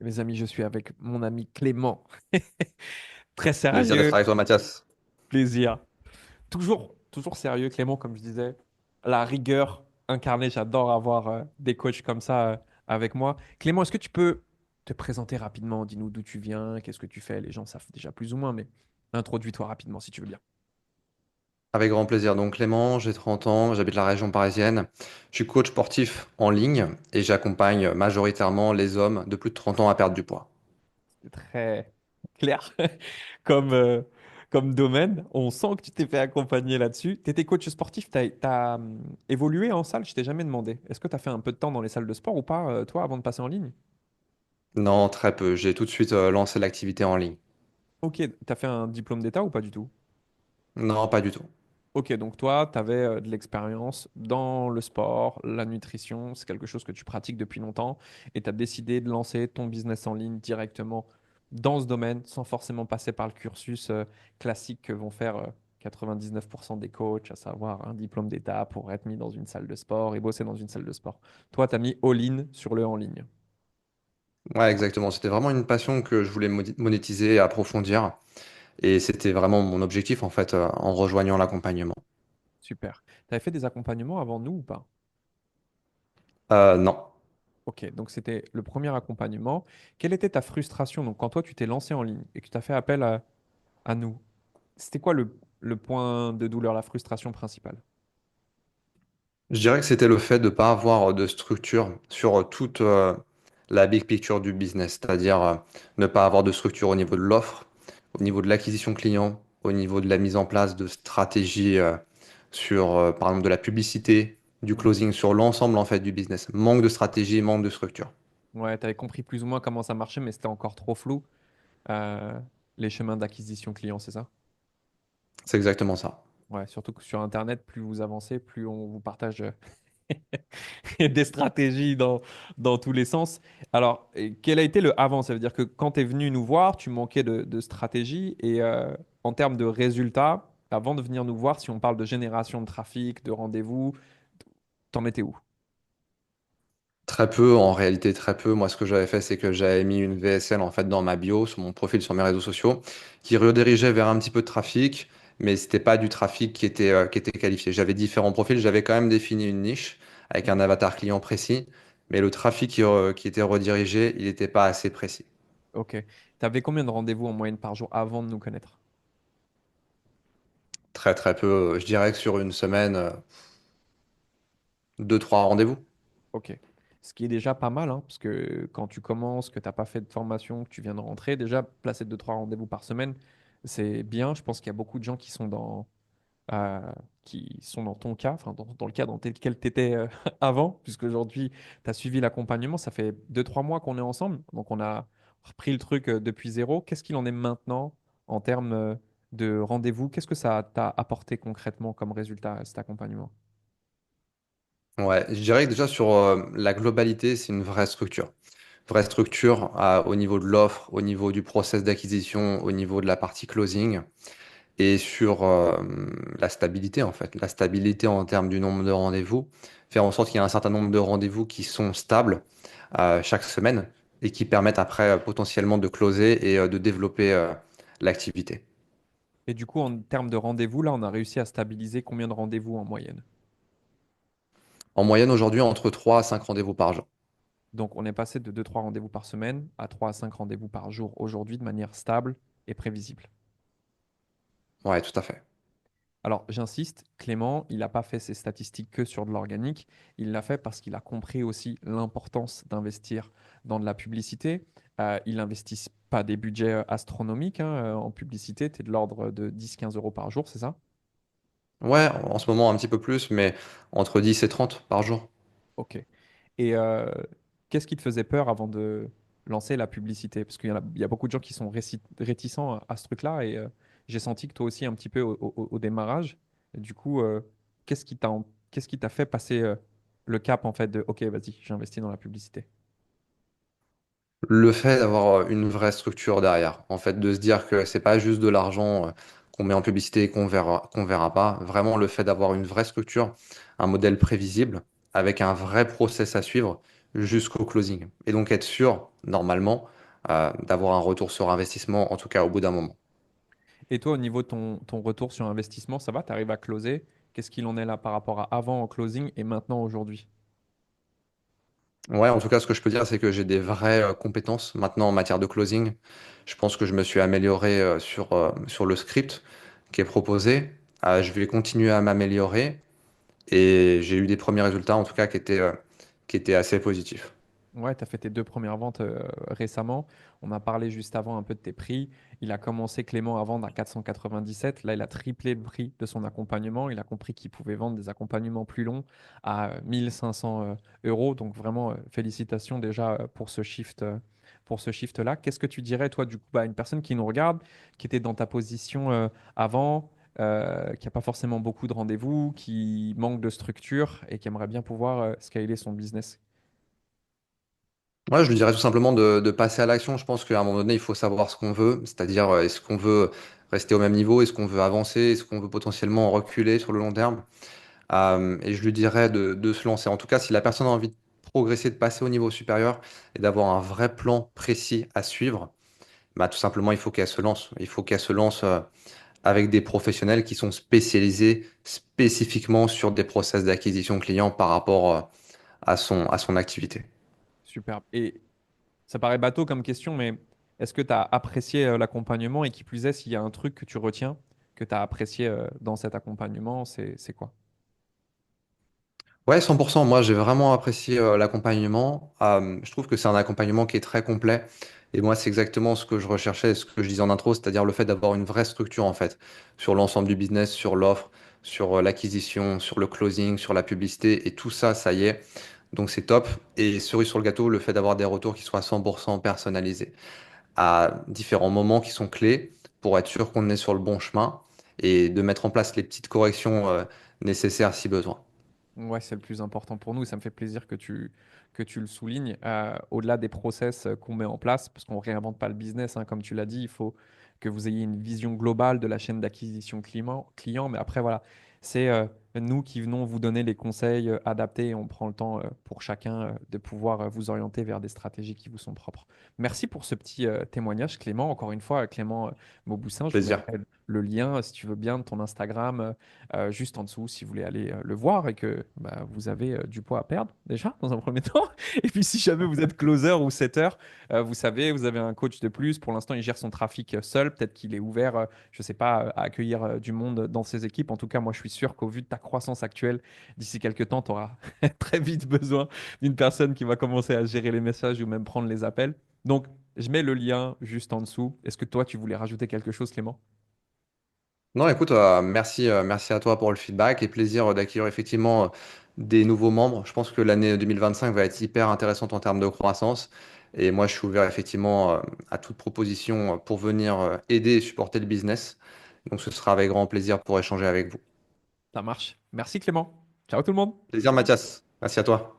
Mes amis, je suis avec mon ami Clément. Très Plaisir d'être sérieux, avec toi, Mathias. plaisir. Toujours sérieux, Clément, comme je disais. La rigueur incarnée, j'adore avoir des coachs comme ça avec moi. Clément, est-ce que tu peux te présenter rapidement? Dis-nous d'où tu viens, qu'est-ce que tu fais. Les gens savent déjà plus ou moins, mais introduis-toi rapidement si tu veux bien. Avec grand plaisir. Donc Clément, j'ai 30 ans, j'habite la région parisienne. Je suis coach sportif en ligne et j'accompagne majoritairement les hommes de plus de 30 ans à perdre du poids. C'est très clair comme, comme domaine. On sent que tu t'es fait accompagner là-dessus. Tu étais coach sportif, tu as, évolué en salle, je t'ai jamais demandé. Est-ce que tu as fait un peu de temps dans les salles de sport ou pas, toi, avant de passer en ligne? Non, très peu. J'ai tout de suite lancé l'activité en ligne. Ok, tu as fait un diplôme d'État ou pas du tout? Non, pas du tout. Ok, donc toi, tu avais de l'expérience dans le sport, la nutrition, c'est quelque chose que tu pratiques depuis longtemps et tu as décidé de lancer ton business en ligne directement dans ce domaine sans forcément passer par le cursus classique que vont faire 99% des coachs, à savoir un diplôme d'État pour être mis dans une salle de sport et bosser dans une salle de sport. Toi, tu as mis all-in sur le en ligne. Ouais, exactement. C'était vraiment une passion que je voulais monétiser et approfondir. Et c'était vraiment mon objectif en fait en rejoignant l'accompagnement. Super. Tu avais fait des accompagnements avant nous ou pas? Non. Ok, donc c'était le premier accompagnement. Quelle était ta frustration donc quand toi tu t'es lancé en ligne et que tu as fait appel à nous? C'était quoi le point de douleur, la frustration principale? Je dirais que c'était le fait de ne pas avoir de structure sur toute la big picture du business, c'est-à-dire ne pas avoir de structure au niveau de l'offre, au niveau de l'acquisition client, au niveau de la mise en place de stratégies sur, par exemple, de la publicité, du Hmm. closing, sur l'ensemble en fait du business. Manque de stratégie, manque de structure. Ouais, tu avais compris plus ou moins comment ça marchait, mais c'était encore trop flou, euh, les chemins d'acquisition client, c'est ça? C'est exactement ça. Ouais, surtout que sur Internet, plus vous avancez, plus on vous partage des stratégies dans tous les sens. Alors, et quel a été le avant? Ça veut dire que quand tu es venu nous voir, tu manquais de stratégie et en termes de résultats, avant de venir nous voir, si on parle de génération de trafic, de rendez-vous, t'en étais où? Très peu, en réalité très peu. Moi, ce que j'avais fait, c'est que j'avais mis une VSL en fait dans ma bio, sur mon profil, sur mes réseaux sociaux, qui redirigeait vers un petit peu de trafic, mais c'était pas du trafic qui était qualifié. J'avais différents profils, j'avais quand même défini une niche avec un Ok. avatar client précis, mais le trafic qui était redirigé, il n'était pas assez précis. Ok. Tu avais combien de rendez-vous en moyenne par jour avant de nous connaître? Très très peu. Je dirais que sur une semaine, deux, trois rendez-vous. Ok. Ce qui est déjà pas mal, hein, parce que quand tu commences, que tu n'as pas fait de formation, que tu viens de rentrer, déjà placer deux trois rendez-vous par semaine, c'est bien. Je pense qu'il y a beaucoup de gens euh, qui sont dans ton cas, enfin dans le cas dans lequel tu étais avant, puisqu'aujourd'hui, tu as suivi l'accompagnement. Ça fait deux trois mois qu'on est ensemble, donc on a repris le truc depuis zéro. Qu'est-ce qu'il en est maintenant en termes de rendez-vous? Qu'est-ce que ça t'a apporté concrètement comme résultat, cet accompagnement? Ouais, je dirais que déjà sur la globalité, c'est une vraie structure. Vraie structure au niveau de l'offre, au niveau du process d'acquisition, au niveau de la partie closing et sur la stabilité en fait. La stabilité en termes du nombre de rendez-vous, faire en sorte qu'il y ait un certain nombre de rendez-vous qui sont stables chaque semaine et qui permettent après potentiellement de closer et de développer l'activité. Et du coup, en termes de rendez-vous, là, on a réussi à stabiliser combien de rendez-vous en moyenne? En moyenne aujourd'hui, entre 3 à 5 rendez-vous par jour. Donc, on est passé de deux trois rendez-vous par semaine à 3 à 5 rendez-vous par jour aujourd'hui de manière stable et prévisible. Ouais, tout à fait. Alors, j'insiste, Clément, il n'a pas fait ses statistiques que sur de l'organique. Il l'a fait parce qu'il a compris aussi l'importance d'investir dans de la publicité. Il n'investit pas des budgets astronomiques hein, en publicité. Tu es de l'ordre de 10 15 € par jour, c'est ça? Ouais, en ce moment un petit peu plus, mais entre 10 et 30 par jour. Ok. Et qu'est-ce qui te faisait peur avant de lancer la publicité? Parce qu'il y a beaucoup de gens qui sont réticents à ce truc-là et j'ai senti que toi aussi un petit peu au démarrage. Et du coup, qu'est-ce qui t'a fait passer le cap en fait de OK, vas-y, j'investis dans la publicité. Le fait d'avoir une vraie structure derrière, en fait, de se dire que c'est pas juste de l'argent qu'on met en publicité et qu'on verra pas. Vraiment, le fait d'avoir une vraie structure, un modèle prévisible, avec un vrai process à suivre, jusqu'au closing. Et donc être sûr, normalement, d'avoir un retour sur investissement, en tout cas au bout d'un moment. Et toi, au niveau de ton retour sur investissement, ça va? Tu arrives à closer? Qu'est-ce qu'il en est là par rapport à avant en closing et maintenant aujourd'hui? Ouais, en tout cas, ce que je peux dire, c'est que j'ai des vraies compétences maintenant en matière de closing. Je pense que je me suis amélioré sur le script qui est proposé. Je vais continuer à m'améliorer et j'ai eu des premiers résultats, en tout cas, qui étaient assez positifs. Ouais, tu as fait tes deux premières ventes récemment. On a parlé juste avant un peu de tes prix. Il a commencé Clément à vendre à 497. Là, il a triplé le prix de son accompagnement. Il a compris qu'il pouvait vendre des accompagnements plus longs à 1500 euros. Donc vraiment, félicitations déjà pour ce shift-là. Qu'est-ce que tu dirais, toi, du coup, à une personne qui nous regarde, qui était dans ta position avant, qui n'a pas forcément beaucoup de rendez-vous, qui manque de structure et qui aimerait bien pouvoir scaler son business? Ouais, je lui dirais tout simplement de passer à l'action. Je pense qu'à un moment donné, il faut savoir ce qu'on veut, c'est-à-dire est-ce qu'on veut rester au même niveau, est-ce qu'on veut avancer, est-ce qu'on veut potentiellement reculer sur le long terme. Et je lui dirais de se lancer. En tout cas, si la personne a envie de progresser, de passer au niveau supérieur et d'avoir un vrai plan précis à suivre, bah, tout simplement, il faut qu'elle se lance. Il faut qu'elle se lance avec des professionnels qui sont spécialisés spécifiquement sur des process d'acquisition client par rapport à son activité. Superbe. Et ça paraît bateau comme question, mais est-ce que tu as apprécié l'accompagnement et qui plus est, s'il y a un truc que tu retiens, que tu as apprécié dans cet accompagnement, c'est quoi? Ouais, 100%. Moi, j'ai vraiment apprécié l'accompagnement. Je trouve que c'est un accompagnement qui est très complet. Et moi, c'est exactement ce que je recherchais, ce que je disais en intro, c'est-à-dire le fait d'avoir une vraie structure, en fait, sur l'ensemble du business, sur l'offre, sur l'acquisition, sur le closing, sur la publicité. Et tout ça, ça y est. Donc, c'est top. Et cerise sur le gâteau, le fait d'avoir des retours qui soient 100% personnalisés à différents moments qui sont clés pour être sûr qu'on est sur le bon chemin et de mettre en place les petites corrections nécessaires si besoin. Ouais, c'est le plus important pour nous. Ça me fait plaisir que tu le soulignes. Au-delà des process qu'on met en place, parce qu'on ne réinvente pas le business, hein, comme tu l'as dit, il faut que vous ayez une vision globale de la chaîne d'acquisition client. Mais après, voilà, c'est nous qui venons vous donner les conseils adaptés et on prend le temps pour chacun de pouvoir vous orienter vers des stratégies qui vous sont propres. Merci pour ce petit témoignage, Clément. Encore une fois, Clément Mauboussin, je vous Plaisir. mettrai le lien, si tu veux bien, de ton Instagram juste en dessous si vous voulez aller le voir et que bah, vous avez du poids à perdre déjà dans un premier temps. Et puis si jamais vous êtes closer ou setter, vous savez, vous avez un coach de plus. Pour l'instant, il gère son trafic seul. Peut-être qu'il est ouvert, je ne sais pas, à accueillir du monde dans ses équipes. En tout cas, moi, je suis sûr qu'au vu de ta croissance actuelle, d'ici quelques temps, tu auras très vite besoin d'une personne qui va commencer à gérer les messages ou même prendre les appels. Donc, je mets le lien juste en dessous. Est-ce que toi, tu voulais rajouter quelque chose, Clément? Non, écoute, merci à toi pour le feedback et plaisir d'accueillir effectivement des nouveaux membres. Je pense que l'année 2025 va être hyper intéressante en termes de croissance. Et moi, je suis ouvert effectivement à toute proposition pour venir aider et supporter le business. Donc, ce sera avec grand plaisir pour échanger avec vous. Ça marche. Merci, Clément. Ciao tout le monde. Plaisir, Mathias. Merci à toi.